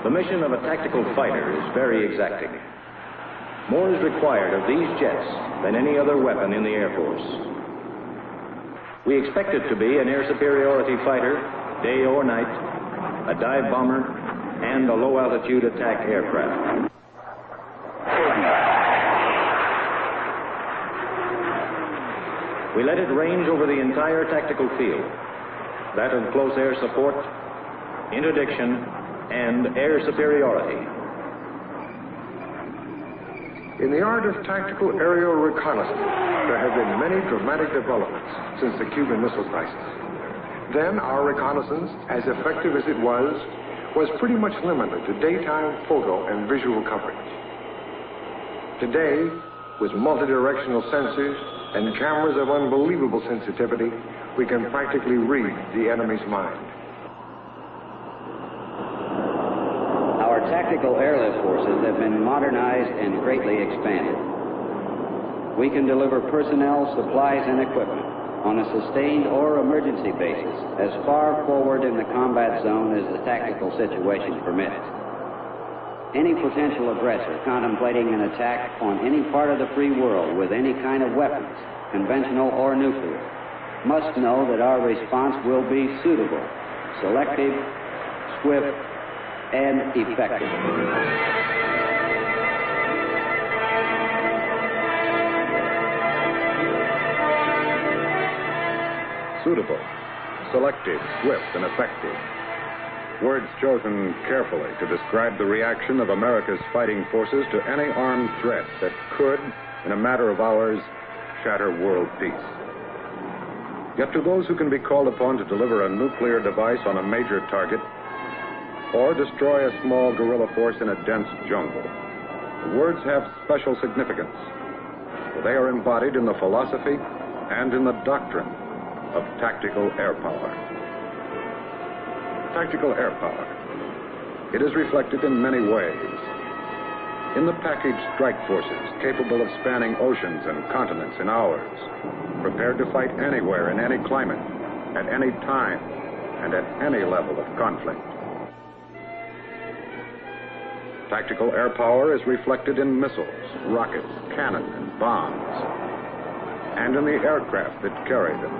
The mission of a tactical fighter is very exacting. More is required of these jets than any other weapon in the Air Force. We expect it to be an air superiority fighter, day or night, a dive bomber, and a low-altitude attack aircraft. We let it range over the entire tactical field, that of close air support, interdiction, and air superiority. In the art of tactical aerial reconnaissance, there have been many dramatic developments since the Cuban Missile Crisis. Then our reconnaissance, as effective as it was pretty much limited to daytime photo and visual coverage. Today, with multidirectional sensors and cameras of unbelievable sensitivity, we can practically read the enemy's mind. Our tactical airlift forces have been modernized and greatly expanded. We can deliver personnel, supplies, and equipment on a sustained or emergency basis as far forward in the combat zone as the tactical situation permits. Any potential aggressor contemplating an attack on any part of the free world with any kind of weapons, conventional or nuclear, must know that our response will be suitable, selective, swift, and effective. Suitable, selective, swift, and effective. Words chosen carefully to describe the reaction of America's fighting forces to any armed threat that could, in a matter of hours, shatter world peace. Yet to those who can be called upon to deliver a nuclear device on a major target or destroy a small guerrilla force in a dense jungle, the words have special significance, for they are embodied in the philosophy and in the doctrine of tactical air power. Tactical air power. It is reflected in many ways. In the packaged strike forces capable of spanning oceans and continents in hours, prepared to fight anywhere in any climate, at any time, and at any level of conflict. Tactical air power is reflected in missiles, rockets, cannon, and bombs, and in the aircraft that carry them.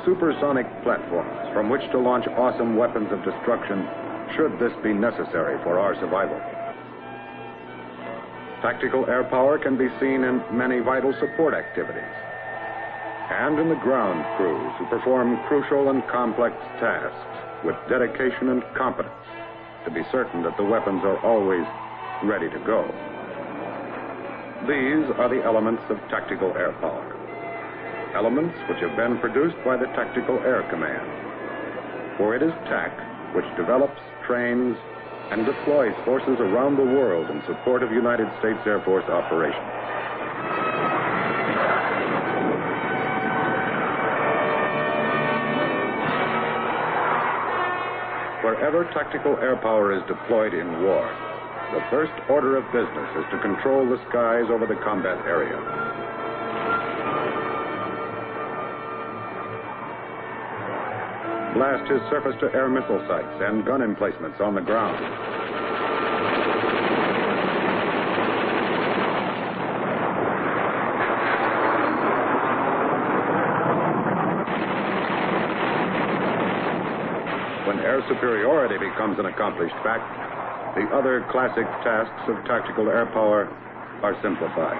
Supersonic platforms from which to launch awesome weapons of destruction should this be necessary for our survival. Tactical air power can be seen in many vital support activities and in the ground crews who perform crucial and complex tasks with dedication and competence to be certain that the weapons are always ready to go. These are the elements of tactical air power. Elements which have been produced by the Tactical Air Command. For it is TAC which develops, trains, and deploys forces around the world in support of United States Air Force operations. Wherever tactical air power is deployed in war, the first order of business is to control the skies over the combat area. Blast his surface-to-air missile sites and gun emplacements on the ground. When air superiority becomes an accomplished fact, the other classic tasks of tactical air power are simplified.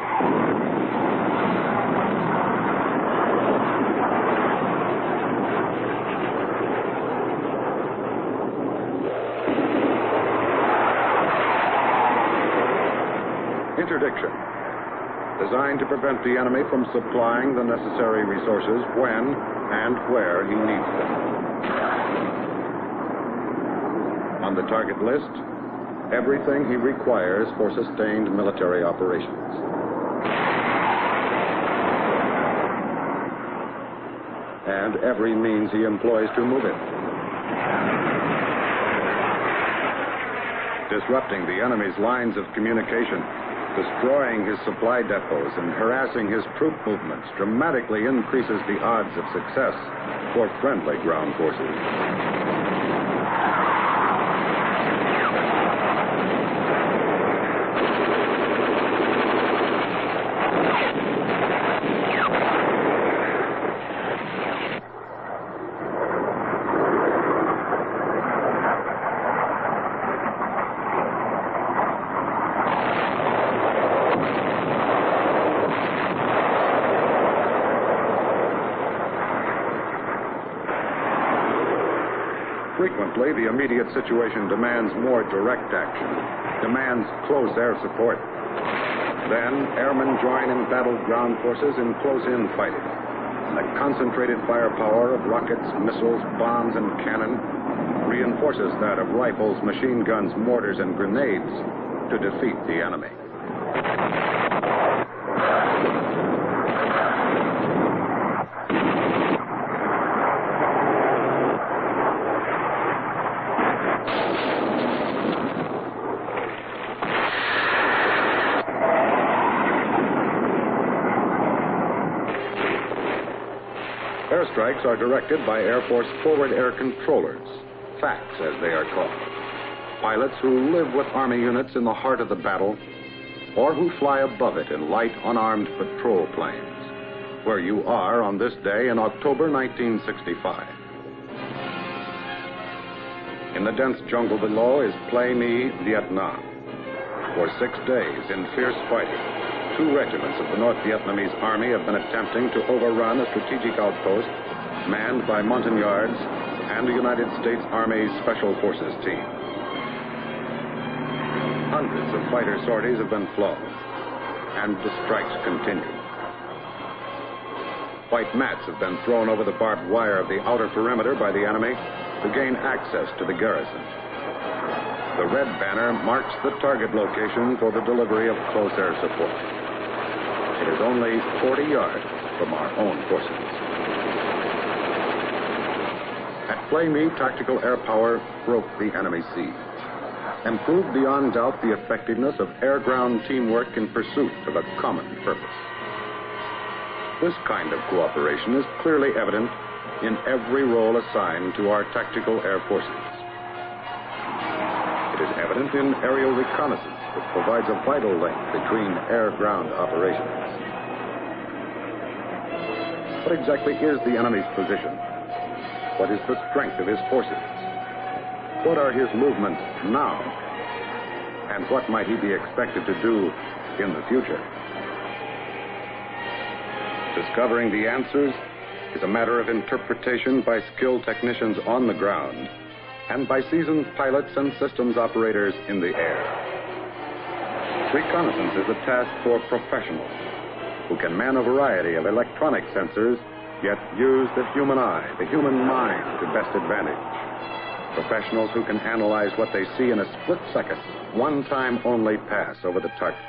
Interdiction, designed to prevent the enemy from supplying the necessary resources when and where he needs them. On the target list, everything he requires for sustained military operations. And every means he employs to move it. Disrupting the enemy's lines of communication, destroying his supply depots, and harassing his troop movements dramatically increases the odds of success for friendly ground forces. frequently, the immediate situation demands more direct action, demands close air support. Then, airmen join in battle ground forces in close-in fighting. The concentrated firepower of rockets, missiles, bombs, and cannon reinforces that of rifles, machine guns, mortars, and grenades to defeat the enemy. Airstrikes are directed by Air Force Forward Air Controllers, FACs as they are called. Pilots who live with Army units in the heart of the battle, or who fly above it in light, unarmed patrol planes, where you are on this day in October 1965. In the dense jungle below is Plei Me, Vietnam. For 6 days in fierce fighting, 2 regiments of the North Vietnamese Army have been attempting to overrun a strategic outpost manned by Montagnards and the United States Army Special Forces team. Hundreds of fighter sorties have been flown, and the strikes continue. White mats have been thrown over the barbed wire of the outer perimeter by the enemy to gain access to the garrison. The red banner marks the target location for the delivery of close air support. It is only 40 yards from our own forces. At Plei Me, tactical air power broke the enemy siege and proved beyond doubt the effectiveness of air-ground teamwork in pursuit of a common purpose. This kind of cooperation is clearly evident in every role assigned to our tactical air forces. It is evident in aerial reconnaissance, which provides a vital link between air-ground operations. What exactly is the enemy's position? What is the strength of his forces? What are his movements now? And what might he be expected to do in the future? Discovering the answers is a matter of interpretation by skilled technicians on the ground and by seasoned pilots and systems operators in the air. Reconnaissance is a task for professionals who can man a variety of electronic sensors, yet use the human eye, the human mind to best advantage. Professionals who can analyze what they see in a split second, one time only pass over the target.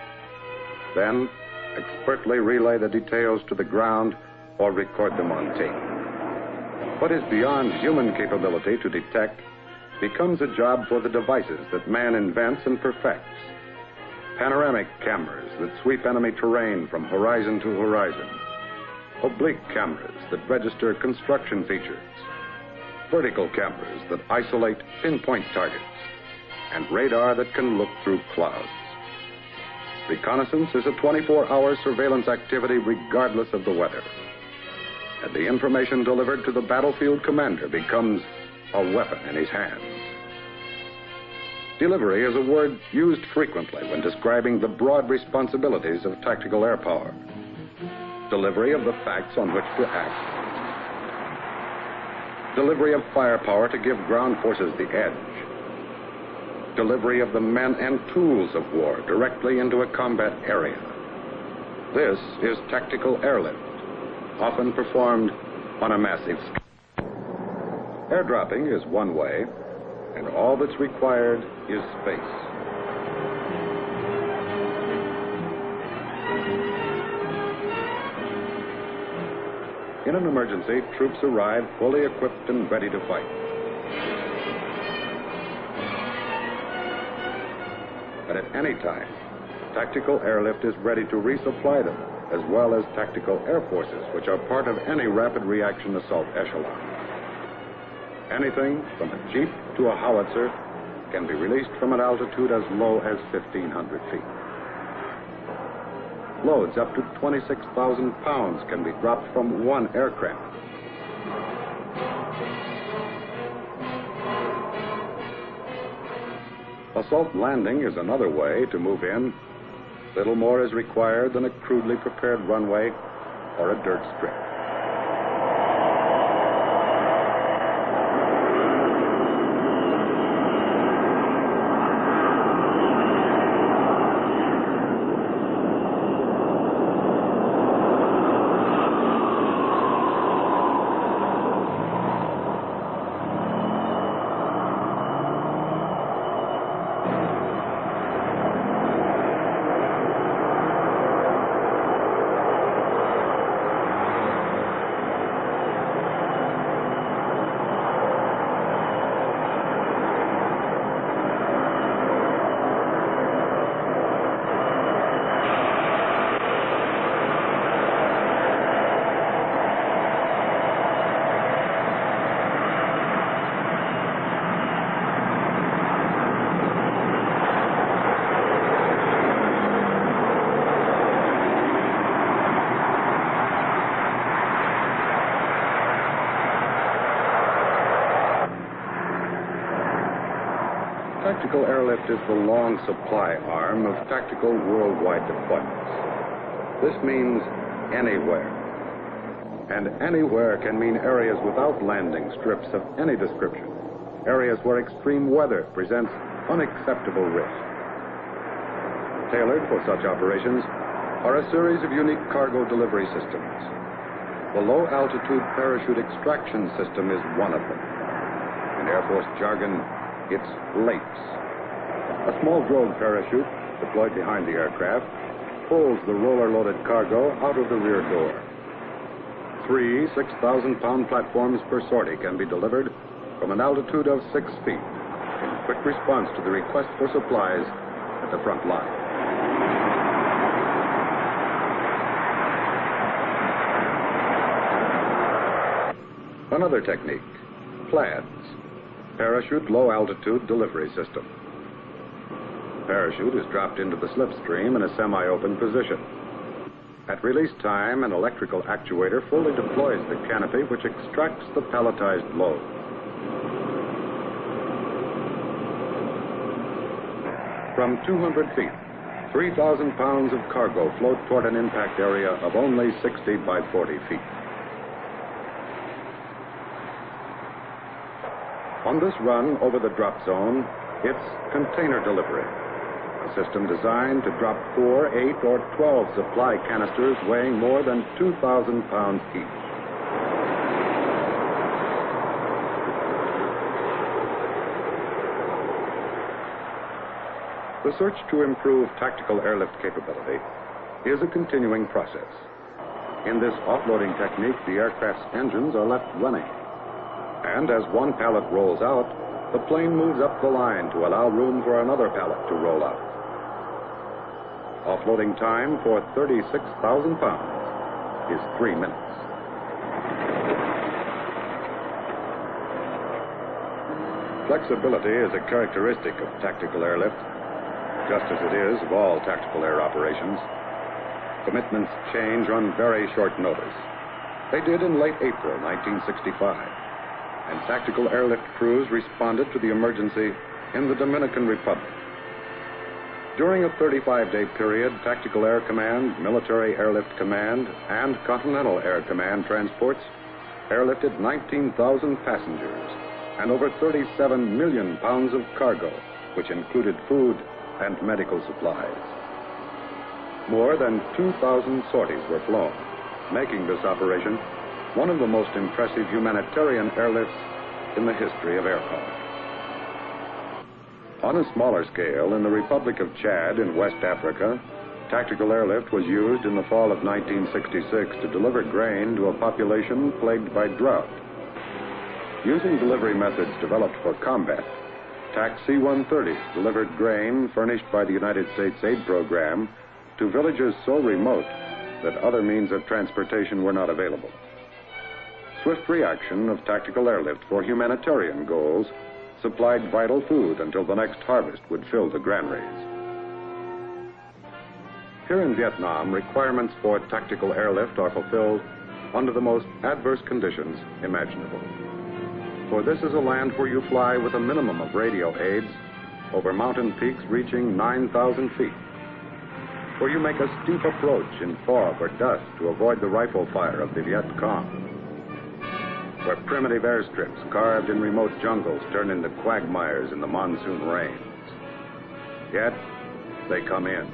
Then, expertly relay the details to the ground or record them on tape. What is beyond human capability to detect becomes a job for the devices that man invents and perfects. Panoramic cameras that sweep enemy terrain from horizon to horizon. Oblique cameras that register construction features. Vertical cameras that isolate pinpoint targets. And radar that can look through clouds. Reconnaissance is a 24-hour surveillance activity regardless of the weather. And the information delivered to the battlefield commander becomes a weapon in his hands. Delivery is a word used frequently when describing the broad responsibilities of tactical air power. Delivery of the facts on which to act. Delivery of firepower to give ground forces the edge. Delivery of the men and tools of war directly into a combat area. This is tactical airlift, often performed on a massive scale. Airdropping is one way, and all that's required is space. In an emergency, troops arrive fully equipped and ready to fight. But at any time, tactical airlift is ready to resupply them, as well as tactical air forces, which are part of any rapid reaction assault echelon. Anything from a jeep to a howitzer can be released from an altitude as low as 1,500 feet. Loads up to 26,000 pounds can be dropped from one aircraft. Assault landing is another way to move in. Little more is required than a crudely prepared runway or a dirt strip. Tactical airlift is the long supply arm of tactical worldwide deployments. This means anywhere. And anywhere can mean areas without landing strips of any description, areas where extreme weather presents unacceptable risk. Tailored for such operations are a series of unique cargo delivery systems. The low-altitude parachute extraction system is one of them. In Air Force jargon, it's LAPES. A small drogue parachute deployed behind the aircraft pulls the roller-loaded cargo out of the rear door. 3 6,000-pound platforms per sortie can be delivered from an altitude of 6 feet in quick response to the request for supplies at the front line. Another technique, PLADS, Parachute Low Altitude Delivery System. Parachute is dropped into the slipstream in a semi-open position. At release time, an electrical actuator fully deploys the canopy which extracts the palletized load. From 200 feet, 3,000 pounds of cargo float toward an impact area of only 60 by 40 feet. On this run over the drop zone, it's container delivery, a system designed to drop 4, 8, or 12 supply canisters weighing more than 2,000 pounds each. The search to improve tactical airlift capability is a continuing process. In this offloading technique, the aircraft's engines are left running. And as one pallet rolls out, the plane moves up the line to allow room for another pallet to roll out. Offloading time for 36,000 pounds is 3 minutes. Flexibility is a characteristic of tactical airlift, just as it is of all tactical air operations. Commitments change on very short notice. They did in late April 1965. And tactical airlift crews responded to the emergency in the Dominican Republic. During a 35-day period, Tactical Air Command, Military Airlift Command, and Continental Air Command transports airlifted 19,000 passengers and over 37 million pounds of cargo, which included food and medical supplies. More than 2,000 sorties were flown, making this operation one of the most impressive humanitarian airlifts in the history of air power. On a smaller scale, in the Republic of Chad in West Africa, tactical airlift was used in the fall of 1966 to deliver grain to a population plagued by drought. Using delivery methods developed for combat, TAC C-130s delivered grain furnished by the United States Aid Program to villages so remote that other means of transportation were not available. Swift reaction of tactical airlift for humanitarian goals supplied vital food until the next harvest would fill the granaries. Here in Vietnam, requirements for tactical airlift are fulfilled under the most adverse conditions imaginable. For this is a land where you fly with a minimum of radio aids over mountain peaks reaching 9,000 feet, where you make a steep approach in fog or dust to avoid the rifle fire of the Viet Cong, where primitive airstrips carved in remote jungles turn into quagmires in the monsoon rains. Yet, they come in.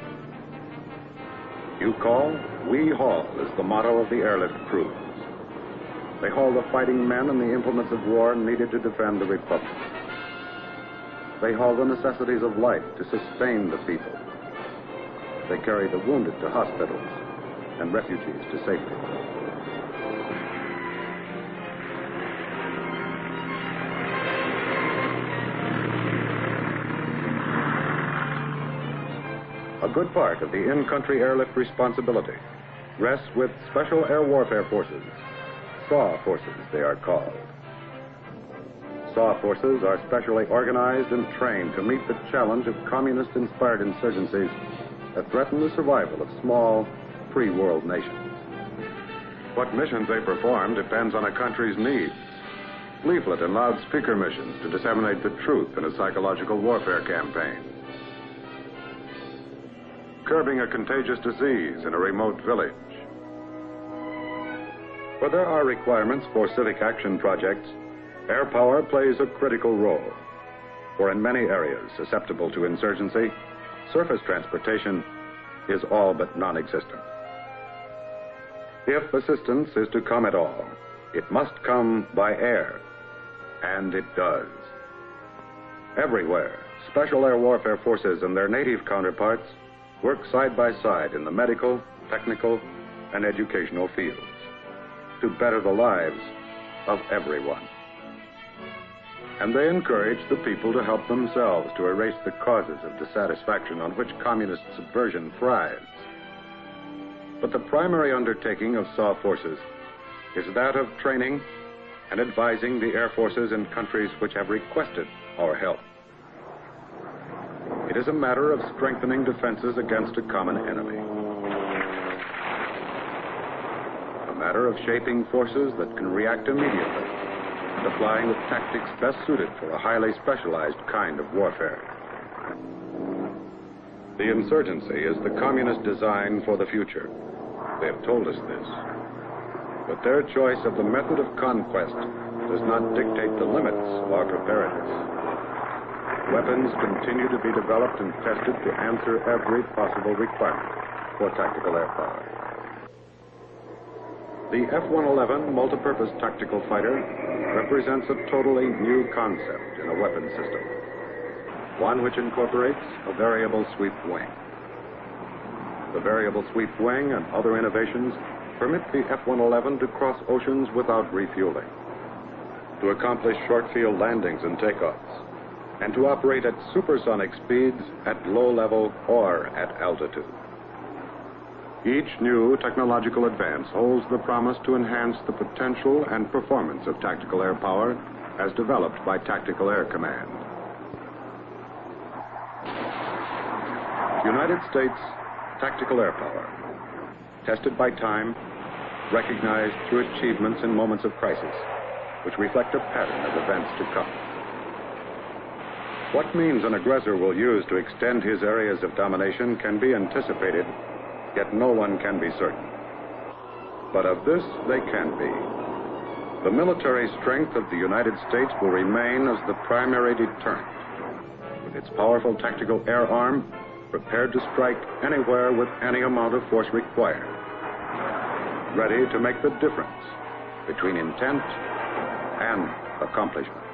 You call, we haul is the motto of the airlift crews. They haul the fighting men and the implements of war needed to defend the Republic. They haul the necessities of life to sustain the people. They carry the wounded to hospitals and refugees to safety. A good part of the in-country airlift responsibility rests with Special Air Warfare Forces, SAW forces they are called. SAW forces are specially organized and trained to meet the challenge of communist-inspired insurgencies that threaten the survival of small, free world nations. What missions they perform depends on a country's needs. leaflet and loudspeaker missions to disseminate the truth in a psychological warfare campaign, curbing a contagious disease in a remote village. Where there are requirements for civic action projects, air power plays a critical role. For in many areas susceptible to insurgency, surface transportation is all but non-existent. If assistance is to come at all, it must come by air, and it does. Everywhere, special air warfare forces and their native counterparts work side by side in the medical, technical, and educational fields to better the lives of everyone. And they encourage the people to help themselves to erase the causes of dissatisfaction on which communist subversion thrives. But the primary undertaking of SAW forces is that of training and advising the air forces in countries which have requested our help. It is a matter of strengthening defenses against a common enemy. A matter of shaping forces that can react immediately and applying the tactics best suited for a highly specialized kind of warfare. The insurgency is the communist design for the future. They have told us this. But their choice of the method of conquest does not dictate the limits of our preparedness. Weapons continue to be developed and tested to answer every possible requirement for tactical air power. The F-111 multipurpose tactical fighter represents a totally new concept in a weapon system, one which incorporates a variable sweep wing. The variable sweep wing and other innovations permit the F-111 to cross oceans without refueling, to accomplish short-field landings and takeoffs, and to operate at supersonic speeds at low level or at altitude. Each new technological advance holds the promise to enhance the potential and performance of tactical air power as developed by Tactical Air Command. United States tactical air power, tested by time, recognized through achievements in moments of crisis, which reflect a pattern of events to come. What means an aggressor will use to extend his areas of domination can be anticipated, yet no one can be certain. But of this they can be. The military strength of the United States will remain as the primary deterrent, with its powerful tactical air arm prepared to strike anywhere with any amount of force required, ready to make the difference between intent and accomplishment.